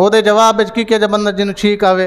ਉਹਦੇ ਜਵਾਬ ਵਿੱਚ ਕੀ ਕਿਹਾ ਜਾਂਦਾ? ਬੰਦਾ ਜਿਹਨੂੰ ਛੀਂਕ ਆਵੇ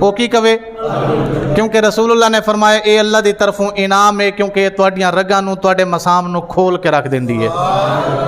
ਉਹ ਕੀ ਕਵੇ? ਕਿਉਂਕਿ ਰਸੂਲullah ਨੇ ਫਰਮਾਇਆ ਇਹ ਅੱਲਾ ਦੀ ਤਰਫੋਂ ਇਨਾਮ ਹੈ, ਕਿਉਂਕਿ ਇਹ ਤੁਹਾਡੀਆਂ ਰਗਾਂ ਨੂੰ, ਤੁਹਾਡੇ ਮਸਾਮ ਨੂੰ ਖੋਲ ਕੇ ਰੱਖ ਦਿੰਦੀ ਹੈ,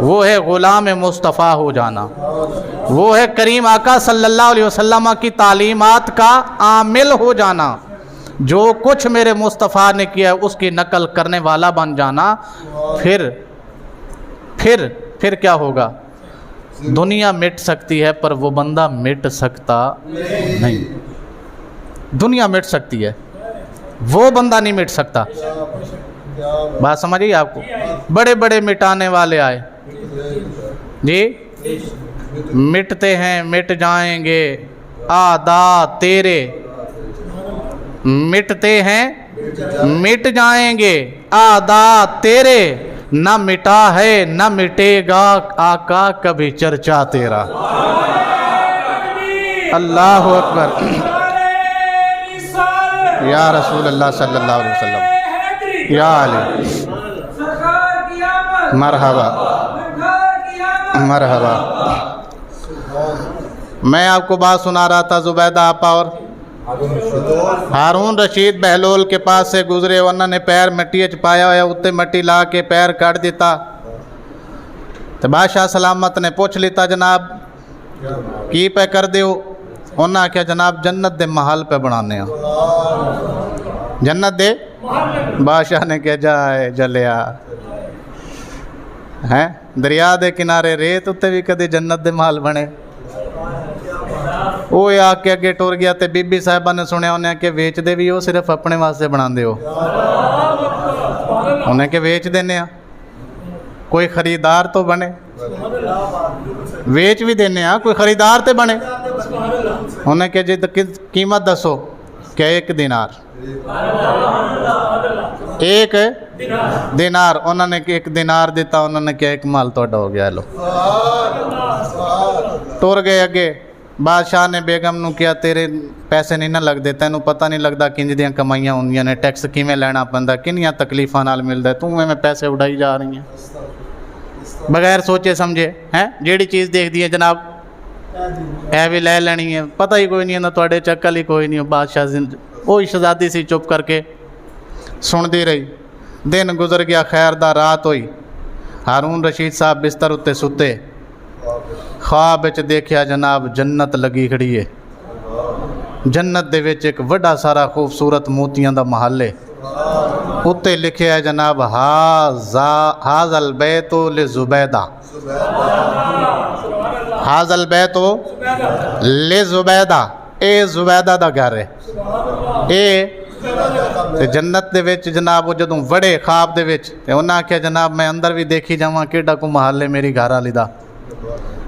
وہ ہے غلام مصطفیٰ ہو جانا، وہ ہے کریم آقا صلی اللہ علیہ وسلم کی تعلیمات کا عامل ہو جانا، جو کچھ میرے مصطفیٰ نے کیا اس کی نقل کرنے والا بن جانا۔ پھر کیا ہوگا؟ دنیا مٹ سکتی ہے پر وہ بندہ مٹ سکتا نہیں۔ دنیا مٹ سکتی ہے، وہ بندہ نہیں مٹ سکتا۔ بات سمجھیے آپ کو؟ بڑے بڑے مٹانے والے آئے جی، مٹتے ہیں مٹ جائیں گے عادات تیرے، مٹتے ہیں مٹ جائیں گے عادات تیرے، نہ مٹا ہے نہ مٹے گا آقا کبھی چرچا تیرا۔ اللہ اکبر، یا رسول اللہ صلی اللہ علیہ وسلم، یا علی، مرحبا مرحبا۔ میں آپ کو بات سنا رہا تھا، زبیدہ آپا اور ہارون رشید بہلول کے پاس سے گزرے، انہوں نے پیر مٹی پایا ہوا اتنے مٹی لا کے پیر کٹ دیتا، تو بادشاہ سلامت نے پوچھ لیتا جناب کی پہ کر دیو؟ انہوں نے کہا جناب جنت دے محل پہ بنانے ہیں، جنت دے۔ بادشاہ نے کہا جائے جلیا ہیں دریا دے کنارے ریت اتنے بھی کدے جنت دے محل بنے؟ وہ آ کے اگے ٹر گیا، تے بی بی صاحبہ نے سنیا انہیں کہ ویچ دے بھی ہو صرف اپنے واسطے بنا دے ہو؟ انہیں کہ ویچ دینے، کوئی خریدار تو بنے، ویچ بھی دینے، کوئی خریدار تے بنے۔ انہیں کہ جی قیمت دسو، کہ 1 دینار، 1 دینار۔ انہوں نے کہ 1 دینار دیتا، انہوں نے کہ 1 مال توڑا ہو گیا، لو ٹور گئے اگے۔ بادشاہ نے بیگم نو کیا تیرے پیسے نہیں نہ لگ دے، تینوں پتہ نہیں لگتا کنج دیاں کمائیاں ہوندیاں نے، ٹیکس کیویں لینا پیندا، کنیاں تکلیفاں نال ملدا ہے، تو میں پیسے اڑائی جا رہی ہیں بغیر سوچے سمجھے ہیں؟ جیڑی چیز دیکھ دی ہے جناب اے بھی لے لینی ہے، پتہ ہی کوئی نہیں ہے، تواڈے چکل ہی کوئی نہیں۔ بادشاہ وہی شہزادی سی چپ کر کے سندی رہی۔ دن گزر گیا، خیر دا رات ہوئی، ہارون رشید صاحب بستر اتنے ستے، خواب وچ دیکھیا جناب جنت لگی کھڑی ہے، جنت دے وچ ایک وڈا سارا خوبصورت موتیاں دا محل ہے، اتنے لکھیا ہے جناب ہاذا البیت لزبیدہ، ہاذا البیت لزبیدہ، اے زبیدہ دا گھر ہے، تے جنت دے وچ جناب وہ جدوں وڑے خواب دے وچ تے انہاں آکھیا جناب میں اندر بھی دیکھی جاواں کیڈا کو محل ہے میری گھر والی دا۔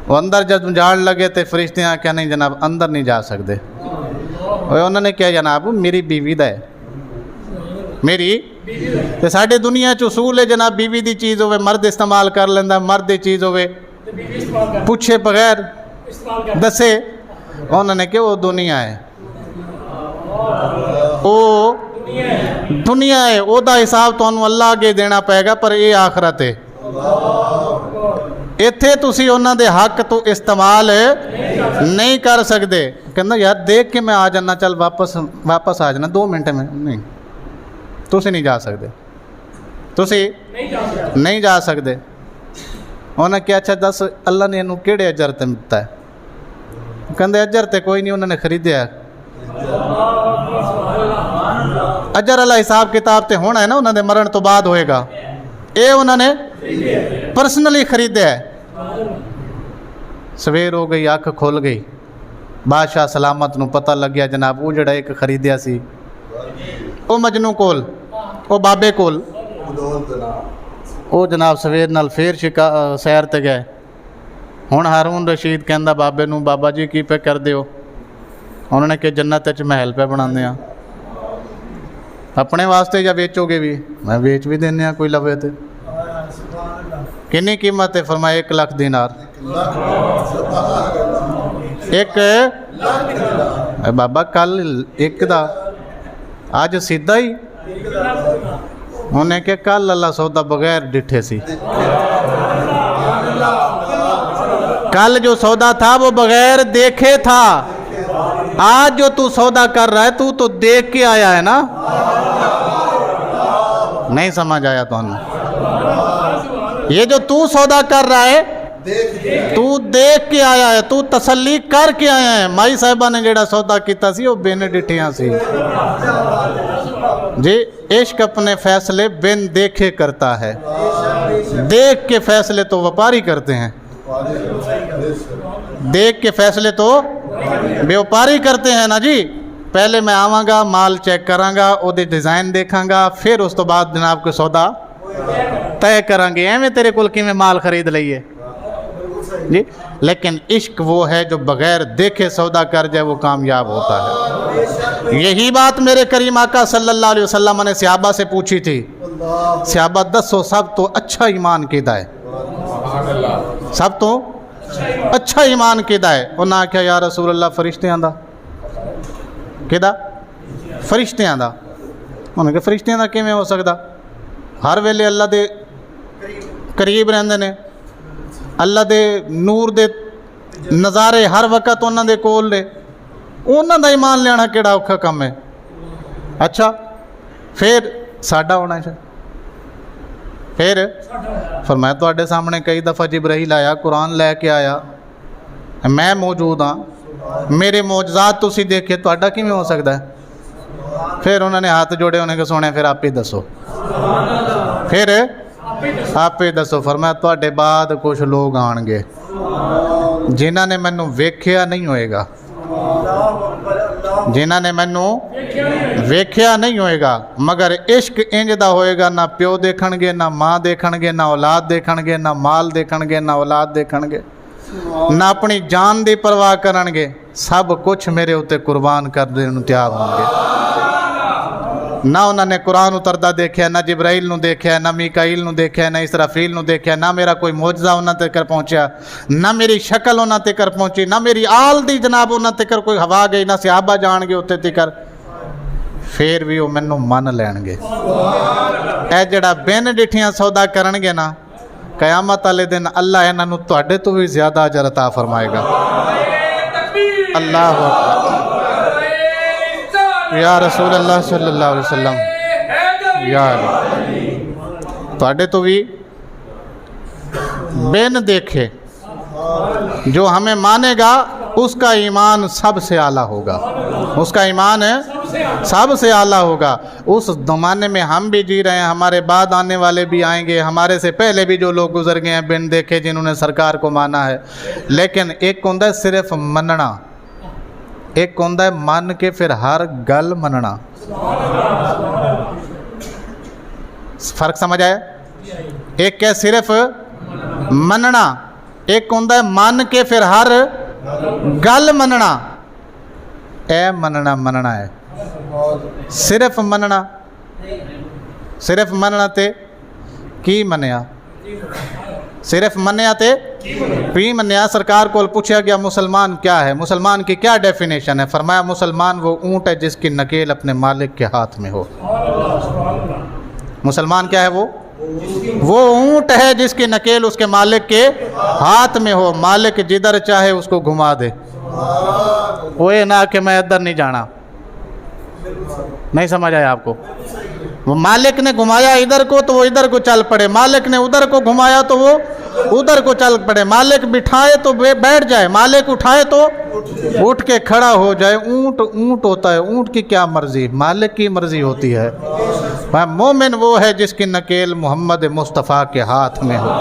وہ اندر جب جان لگے تے فرشتے آکھیا نہیں جناب اندر نہیں جا سکتے۔ انہوں نے کہا جناب میری بیوی دا ہے، میری تے ساڈے دنیا چ اصول ہے جناب بیوی دی چیز ہوئے مرد استعمال کر لیندا، مرد دی چیز ہوئے پوچھے بغیر دسے۔ انہوں نے کہا وہ دنیا ہے، وہ دنیا ہے، وہ دا حساب تو انہوں اللہ آگے دینا پائے گا، پر یہ آخرت ہے، ایتھے تسی انہوں دے حق تو استعمال نہیں کر سکتے۔ کہنا یار دیکھ کے میں آ جانا، چل واپس آ جانا 2 منٹ میں، نہیں تسی نہیں جا سکتے، تسی نہیں جا سکتے۔ انہوں نے کہا اچھا دس اللہ نے انہوں کیڑے اجر تے ملتا ہے؟ کہندے اجر تے کوئی نہیں، انہوں نے خریدیا، اجر اللہ حساب کتاب تے ہونا ہے نا، انہوں نے مرن تو بعد ہوئے گا، اے انہوں نے پرسنلی خریدیا ہے۔ سویر ہو گئی، آنکھ کھول گئی، بادشاہ سلامت نو پتہ لگ گیا جناب وہ جڑا ایک خریدیا سی وہ مجنو کول، وہ بابے کول، وہ جناب سویر نال پھر سیر تے گئے۔ ہن ہارون رشید کہندا بابے نو بابا جی کی پہ کر دیو؟ انہوں نے کہ جنت وچ محل پہ بنانے ہیں، اپنے واسطے یا ویچو گے بھی؟ میں ویچ بھی دینے ہیں، کوئی لوے تے کنی قیمت ہے؟ فرمایا 1 لاکھ دینار۔ 1 بابا کل 1 دا آج سیدھا ہی؟ انہیں کہ کل اللہ سودا بغیر ڈٹھے سی، کل جو سودا تھا وہ بغیر دیکھے تھا، آج جو تو سودا کر رہا ہے تو دیکھ کے آیا ہے نا۔ نہیں سمجھ آیا تو یہ جو تو سودا کر رہا ہے تو دیکھ کے آیا ہے, تو تسلی کر کے آیا ہے. مائی صاحبہ نے جڑا سودا کیتا سی وہ بن ڈٹھیاں سی جی. عشق اپنے فیصلے بن دیکھے کرتا ہے, دیکھ کے فیصلے تو وپاری کرتے ہیں, دیکھ کے فیصلے تو بیوپاری کرتے ہیں نا جی. پہلے میں آواں گا, مال چیک کراں گا, او دے ڈیزائن دیکھاں گا, پھر اس تو بعد جناب کو سودا طے کریں گے. ایویں تیرے کول کیویں مال خرید لئیے جی. لیکن عشق وہ ہے جو بغیر دیکھے سودا کر جائے وہ کامیاب ہوتا ہے. یہی بات میرے کریم آقا صلی اللہ علیہ وسلم نے صحابہ سے پوچھی تھی. صحابہ دسو سب تو اچھا ایمان کیدا ہے, سب تو اچھا ایمان کیدا ہے؟ انہاں آکھیا یا رسول اللہ فرشتیاں دا. کیدا؟ فرشتیاں دا. انہاں کہ فرشتیاں دا کیویں ہو سکدا؟ ہر ویلے اللہ دے قریب رہندے نے, اللہ دے نور دے نظارے ہر وقت انہاں دے کول نے, انہاں دا ایمان لینا کیڑا اوکھا کم ہے؟ اچھا پھر ساڈا ہونا ہے. پھر فرمایا تواڈے سامنے کئی دفعہ جبرائیل آیا, قرآن لے کے آیا, میں موجود ہاں, میرے معجزات تسی دیکھے, تواڈا کیویں ہو سکتا ہے؟ پھر انہوں نے ہاتھ جوڑے, انہیں کہ سونے پھر آپ ہی دسو, پھر آپ ہی دسو. فرمایا تواڈے بعد کچھ لوگ آن گے جنہاں نے مینوں ویکھیا نہیں ہوئے گا, جنہاں نے مینوں ویکھیا نہیں ہوئے گا, مگر عشق انج دا ہوئے گا, نہ پیو دیکھن گے, نہ ماں دیکھن گے, نہ اولاد دیکھن گے, نہ مال دیکھن گے, نہ اولاد دیکھن گے, نہ اپنی جان دی پرواہ کرن گے, سب کچھ میرے اتے قربان کر دین تیار ہوں گے. نہ انہوں نے قرآن اتردا دیکھیا, نہ جبرائیل نو دیکھیا, نہ میکائیل نو دیکھیا, نہ اسرافیل نو دیکھیا, نہ میرا کوئی معجزہ انہوں تکر پہنچیا, نہ میری شکل انہوں تکر پہنچی, نہ میری آل دی جناب انہوں تکر کوئی ہوا گئی, نہ صحابہ جان گے اتے تکر. پھر بھی وہ مینوں من لین گے. اے جڑا بن ڈٹھیاں سودا کرن گے نا, قیامت والے دن اللہ انہاں نوں تواڈے تو بھی زیادہ اجر عطا فرمائے گا. اللہ اکبر یا رسول اللہ صلی اللہ علیہ وسلم, یا تواڈے تو بھی بن دیکھے جو ہمیں مانے گا اس کا ایمان سب سے اعلیٰ ہوگا, اس کا ایمان سب سے اعلیٰ ہوگا. اس زمانے میں ہم بھی جی رہے ہیں, ہمارے بعد آنے والے بھی آئیں گے, ہمارے سے پہلے بھی جو لوگ گزر گئے ہیں بن دیکھے جنہوں نے سرکار کو مانا ہے. لیکن ایک ہوندا ہے صرف مننا, ایک ہوندا ہے مان کے پھر ہر گل مننا. فرق سمجھ آیا؟ ایک ہے صرف مننا, ایک ہوندا ہے مان کے پھر ہر گل مننا. اے مننا مننا ہے, صرف مننا, صرف مننا تے کی منیا, صرف منیا تے بھی منیا. سرکار کو پوچھا گیا مسلمان کیا ہے, مسلمان کی کیا ڈیفینیشن ہے؟ فرمایا مسلمان وہ اونٹ ہے جس کی نکیل اپنے مالک کے ہاتھ میں ہو. مسلمان کیا ہے؟ وہ اونٹ ہے جس کی نکیل اس کے مالک کے ہاتھ میں ہو, مالک جدھر چاہے اس کو گھما دے. وہ یہ نہ کہ میں ادھر نہیں جانا. نہیں سمجھ آیا آپ کو؟ وہ مالک نے گھمایا ادھر کو تو وہ ادھر کو چل پڑے, مالک نے ادھر کو گھمایا تو وہ ادھر کو چل پڑے. مالک بٹھائے تو بیٹھ جائے, مالک اٹھائے تو اٹھ کے کھڑا ہو جائے. اونٹ اونٹ ہوتا ہے, اونٹ کی کیا مرضی, مالک کی مرضی ہوتی ہے. مومن وہ ہے جس کی نکیل محمد مصطفیٰ کے ہاتھ میں ہو.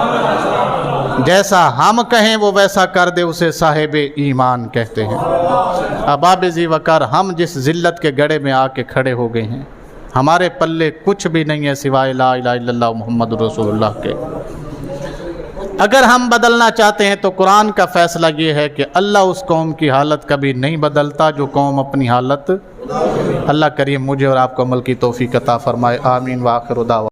جیسا ہم کہیں وہ ویسا کر دے, اسے صاحب ایمان کہتے ہیں. اباب ذی وقار ہم جس ذلت کے گڑھے میں آ کے کھڑے ہو گئے ہیں, ہمارے پلے کچھ بھی نہیں ہے سوائے لا الہ الا اللہ محمد رسول اللہ کے. اگر ہم بدلنا چاہتے ہیں تو قرآن کا فیصلہ یہ ہے کہ اللہ اس قوم کی حالت کبھی نہیں بدلتا جو قوم اپنی حالت. اللہ کریم مجھے اور آپ کو عمل کی توفیق عطا فرمائے. آمین. وآخر دعوانا